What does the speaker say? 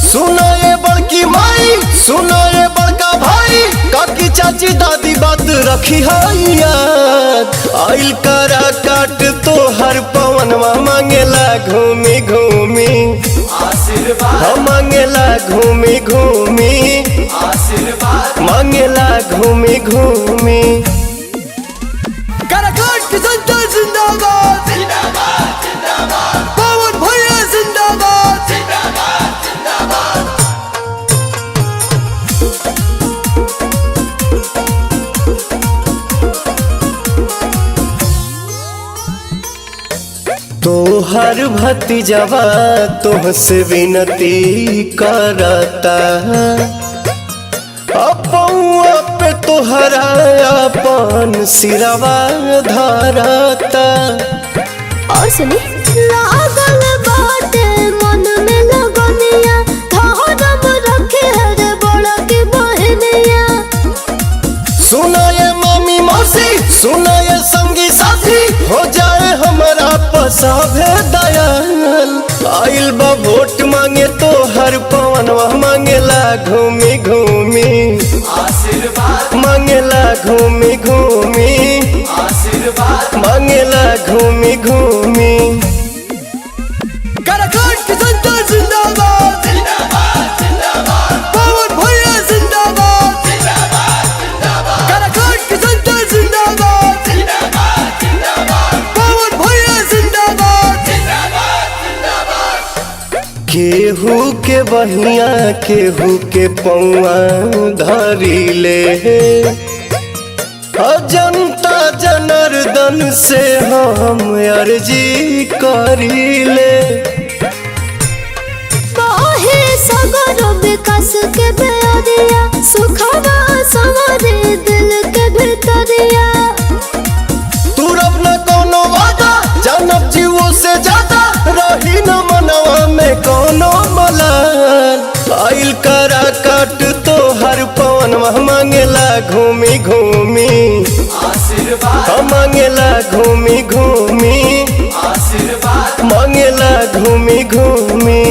सुनो ये बड़की माई, सुनो ये बड़का भाई, काकी चाची दादी बात रखी है याद। आइल करा काट तो हर पवनवा मांगेला घूमी घूमी आशीर्वाद, मांगेला घूमी घूमी आशीर्वाद, मांगेला घूमी घूमी। काराकाट की जनता जिंदाबाद जिंदाबाद जिंदाबाद, पवन भैया जिंदाबाद जिंदाबाद जिंदाबाद। तोहर भतीजवा तुहसे विनती करता, अपौआ पे तोहरा अपन सिरवा धरता। और सुनी लागल बाटे मन में लगनिया, धरम रखे रे बड़ा की बहनिया। सुना ये मामी मौसी, सुना ये संगी साथी, हो जाए हमारा पसाभे दयाल। आइल बा वोट मांगे तो हर पवनवा मांगेला घूमी घूमी आशीर्वाद, मांगेला घूमी घूमी आशीर्वाद, मांगेला घूमी घूमी। काराकाट की जनता जिंदाबाद जिंदाबाद जिंदाबाद, पवन भैया जिंदाबाद जिंदाबाद जिंदाबाद। काराकाट की जनता जिंदाबाद जिंदाबाद जिंदाबाद, पवन भैया जिंदाबाद जिंदाबाद जिंदाबाद। केहू के बहिया केहू के पौआ धरी ले, जनता जनार्दन से हम अर्जी करी ले। बाहे सगर विकास के बेरिया, सुखवा सवारे दिल के भीतरिया। तू रब न कोनो वादा, जानब जीवो से ज्यादा, रही न मनवा में कोनो मलाल। आइल करा काट तो हर पवनवा मांगेला घूमी घूमी आशीर्वाद, मांगेला घूमी घूमी आशीर्वाद, मांगेला घूमी घूमी।